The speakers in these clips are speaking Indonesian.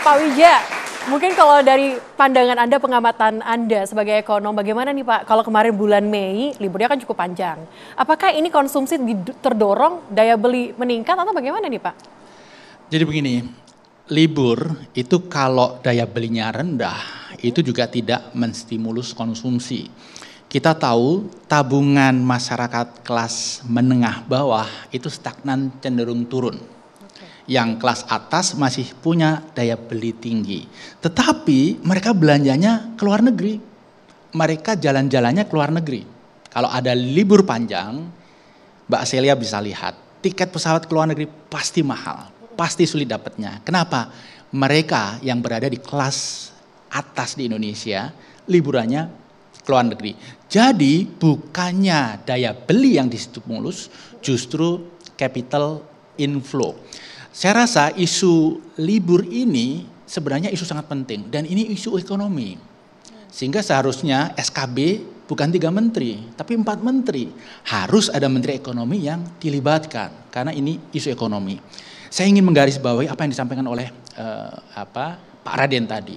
Pak Wija, mungkin kalau dari pandangan Anda, pengamatan Anda sebagai ekonom, bagaimana nih Pak, kalau kemarin bulan Mei, liburnya kan cukup panjang. Apakah ini konsumsi terdorong, daya beli meningkat atau bagaimana nih Pak? Jadi begini, libur itu kalau daya belinya rendah, itu juga tidak menstimulus konsumsi. Kita tahu tabungan masyarakat kelas menengah bawah itu stagnan, cenderung turun. Yang kelas atas masih punya daya beli tinggi. Tetapi mereka belanjanya ke luar negeri. Mereka jalan-jalannya ke luar negeri. Kalau ada libur panjang, Mbak Celia bisa lihat, tiket pesawat ke luar negeri pasti mahal. Pasti sulit dapatnya. Kenapa? Mereka yang berada di kelas atas di Indonesia, liburannya ke luar negeri. Jadi bukannya daya beli yang distimulus, justru capital inflow. Saya rasa isu libur ini sebenarnya isu sangat penting dan ini isu ekonomi. Sehingga seharusnya SKB bukan 3 menteri, tapi 4 menteri. Harus ada menteri ekonomi yang dilibatkan karena ini isu ekonomi. Saya ingin menggarisbawahi apa yang disampaikan oleh Pak Raden tadi.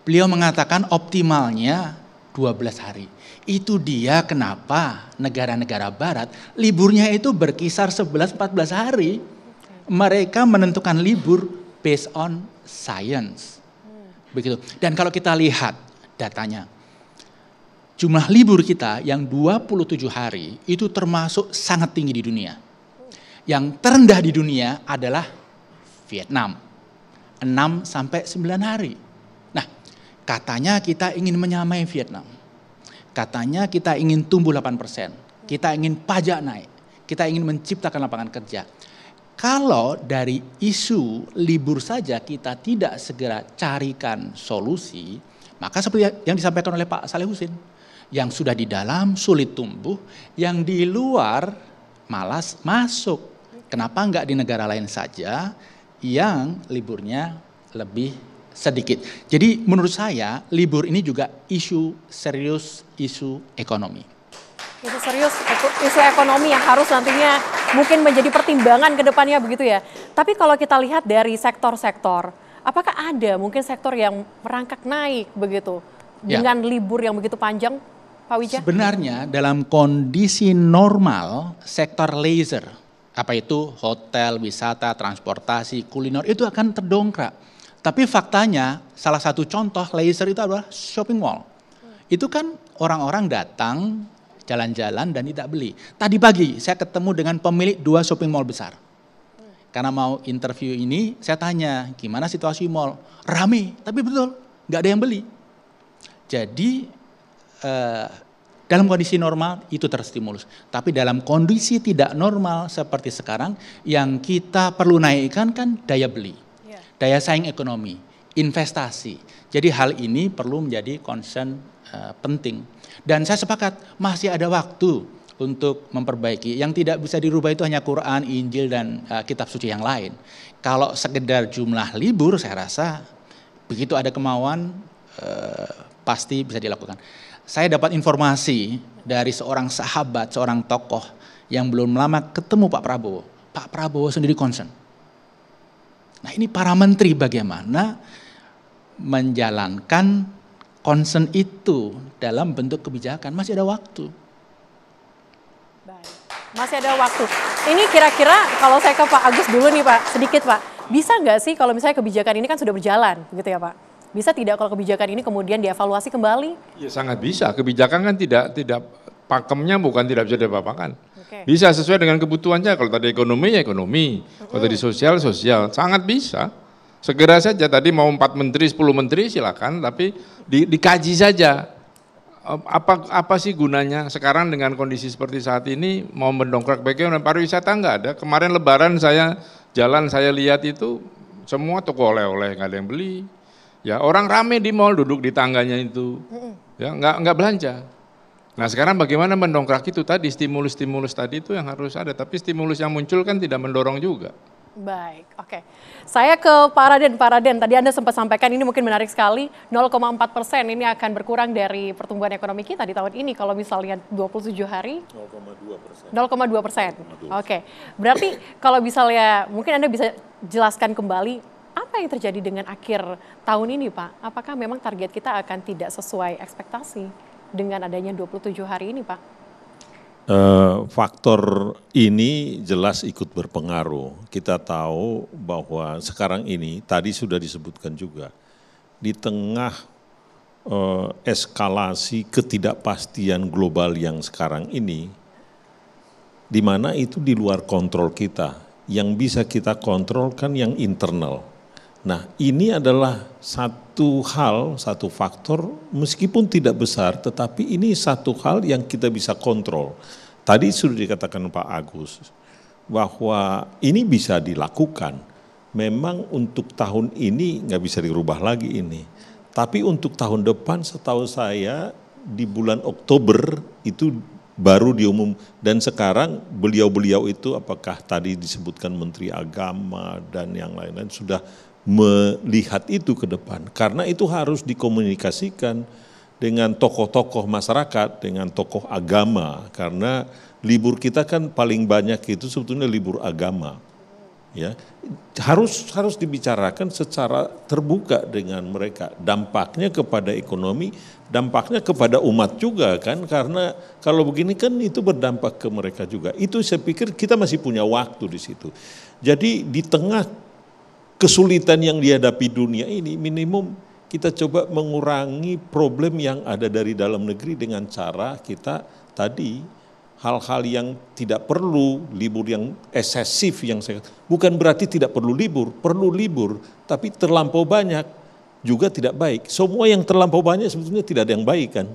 Beliau mengatakan optimalnya 12 hari. Itu dia kenapa negara-negara barat liburnya itu berkisar 11-14 hari. Mereka menentukan libur based on science. Begitu. Dan kalau kita lihat datanya, jumlah libur kita yang 27 hari itu termasuk sangat tinggi di dunia. Yang terendah di dunia adalah Vietnam, 6-9 hari. Nah, katanya kita ingin menyamai Vietnam. Katanya kita ingin tumbuh 8%, kita ingin pajak naik, kita ingin menciptakan lapangan kerja. Kalau dari isu libur saja kita tidak segera carikan solusi, maka seperti yang disampaikan oleh Pak Saleh Husin, yang sudah di dalam sulit tumbuh, yang di luar malas masuk. Kenapa enggak di negara lain saja yang liburnya lebih sedikit. Jadi menurut saya libur ini juga isu serius, isu ekonomi. Itu serius, isu ekonomi yang harus nantinya mungkin menjadi pertimbangan ke depannya begitu ya. Tapi kalau kita lihat dari sektor-sektor, apakah ada mungkin sektor yang merangkak naik begitu dengan libur yang begitu panjang, Pak Wija? Sebenarnya dalam kondisi normal sektor leisure, apa itu hotel, wisata, transportasi, kuliner itu akan terdongkrak. Tapi faktanya salah satu contoh leisure itu adalah shopping mall. Itu kan orang-orang datang jalan-jalan dan tidak beli. Tadi pagi saya ketemu dengan pemilik 2 shopping mall besar. Karena mau interview ini, saya tanya gimana situasi mall. Rame, tapi betul nggak ada yang beli. Jadi dalam kondisi normal itu terstimulus. Tapi dalam kondisi tidak normal seperti sekarang, yang kita perlu naikkan kan daya beli, daya saing ekonomi, investasi. Jadi hal ini perlu menjadi concern penting. Dan saya sepakat masih ada waktu untuk memperbaiki. Yang tidak bisa dirubah itu hanya Quran, Injil, dan kitab suci yang lain. Kalau sekedar jumlah libur saya rasa begitu ada kemauan pasti bisa dilakukan. Saya dapat informasi dari seorang sahabat, seorang tokoh yang belum lama ketemu Pak Prabowo. Pak Prabowo sendiri concern. Nah ini para menteri bagaimana menjalankan concern itu dalam bentuk kebijakan, masih ada waktu. Baik, masih ada waktu. Ini kira-kira kalau saya ke Pak Agus dulu nih Pak, sedikit Pak. Bisa nggak sih kalau misalnya kebijakan ini kan sudah berjalan gitu ya Pak? Bisa tidak kalau kebijakan ini kemudian dievaluasi kembali? Ya sangat bisa, kebijakan kan tidak pakemnya bukan tidak bisa diapa-apakan. Bisa sesuai dengan kebutuhannya, kalau tadi ekonomi ya ekonomi, kalau tadi sosial, sangat bisa. Segera saja, tadi mau 4 menteri, 10 menteri silakan, tapi dikaji saja. Apa sih gunanya sekarang dengan kondisi seperti saat ini, mau mendongkrak bagaimana, pariwisata enggak ada. Kemarin lebaran saya lihat itu, semua toko oleh-oleh nggak ada yang beli. Ya orang rame di mall, duduk di tangganya itu, ya nggak belanja. Nah sekarang bagaimana mendongkrak itu tadi, stimulus-stimulus tadi itu yang harus ada, tapi stimulus yang muncul kan tidak mendorong juga. Baik, oke. Saya ke Pak Raden. Pak Raden, tadi Anda sempat sampaikan ini mungkin menarik sekali, 0,4% ini akan berkurang dari pertumbuhan ekonomi kita di tahun ini kalau misalnya 27 hari. 0,2%. 0,2%. Oke, berarti kalau misalnya mungkin Anda bisa jelaskan kembali Apa yang terjadi dengan akhir tahun ini, Pak? Apakah memang target kita akan tidak sesuai ekspektasi dengan adanya 27 hari ini, Pak? Faktor ini jelas ikut berpengaruh. Kita tahu bahwa sekarang ini, tadi sudah disebutkan juga, di tengah eskalasi ketidakpastian global yang sekarang ini, di mana itu di luar kontrol kita. Yang bisa kita kontrol kan yang internal. Nah, ini adalah satu hal, satu faktor, meskipun tidak besar, tetapi ini satu hal yang kita bisa kontrol. Tadi sudah dikatakan Pak Agus, bahwa ini bisa dilakukan. Memang untuk tahun ini nggak bisa dirubah lagi ini. Tapi untuk tahun depan setahu saya di bulan Oktober itu baru diumum, dan sekarang beliau-beliau itu apakah tadi disebutkan Menteri Agama dan yang lain-lain sudah melihat itu ke depan, karena itu harus dikomunikasikan dengan tokoh-tokoh masyarakat, dengan tokoh agama, karena libur kita kan paling banyak itu sebetulnya libur agama. Ya, harus dibicarakan secara terbuka dengan mereka, dampaknya kepada ekonomi, dampaknya kepada umat juga kan, karena kalau begini kan itu berdampak ke mereka juga. Itu saya pikir kita masih punya waktu di situ. Jadi di tengah kesulitan yang dihadapi dunia ini, minimum kita coba mengurangi problem yang ada dari dalam negeri dengan cara kita tadi hal-hal yang tidak perlu, libur yang eksesif yang saya, bukan berarti tidak perlu libur, tapi terlampau banyak juga tidak baik. Semua yang terlampau banyak sebetulnya tidak ada yang baik kan.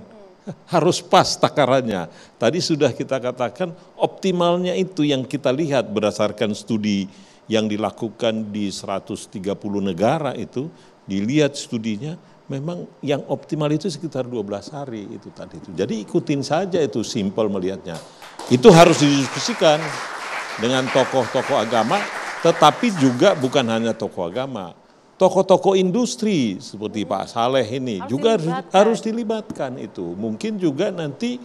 Harus pas takarannya. Tadi sudah kita katakan optimalnya itu yang kita lihat berdasarkan studi yang dilakukan di 130 negara itu, dilihat studinya, memang yang optimal itu sekitar 12 hari itu tadi itu. Jadi ikutin saja itu, simpel melihatnya. Itu harus didiskusikan dengan tokoh-tokoh agama, tetapi juga bukan hanya tokoh agama. Tokoh-tokoh industri seperti Pak Saleh ini juga harus dilibatkan itu. Mungkin juga nanti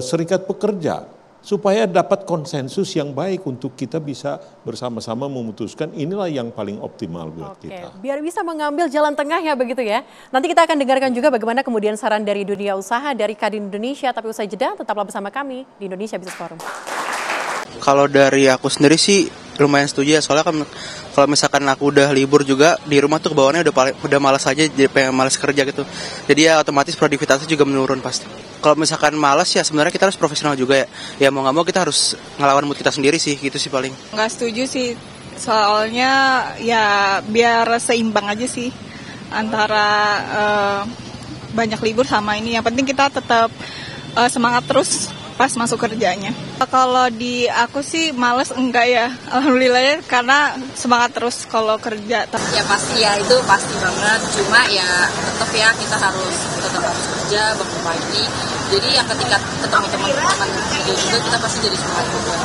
serikat pekerja, supaya dapat konsensus yang baik untuk kita bisa bersama-sama memutuskan inilah yang paling optimal buat kita. Biar bisa mengambil jalan tengah ya begitu ya. Nanti kita akan dengarkan juga bagaimana kemudian saran dari dunia usaha, dari Kadin Indonesia, tapi usai jeda tetaplah bersama kami di Indonesia Business Forum. Kalau dari aku sendiri sih lumayan setuju ya, soalnya kan kalau misalkan aku udah libur juga di rumah tuh kebawaannya udah malas aja, jadi pengen malas kerja gitu. Jadi ya otomatis produktivitasnya juga menurun pasti. Kalau misalkan malas ya sebenarnya kita harus profesional juga ya. Ya mau nggak mau kita harus ngelawan mood kita sendiri sih, gitu sih paling. Nggak setuju sih, soalnya ya biar seimbang aja sih antara banyak libur sama ini. Yang penting kita tetap semangat terus pas masuk kerjanya. Kalau di aku sih males enggak ya, alhamdulillah ya, karena semangat terus kalau kerja. Ya pasti ya, itu pasti banget, cuma ya tetap ya kita harus kerja, bangun pagi. Jadi yang ketika ketemu teman-teman kerja juga kita pasti jadi semangat juga.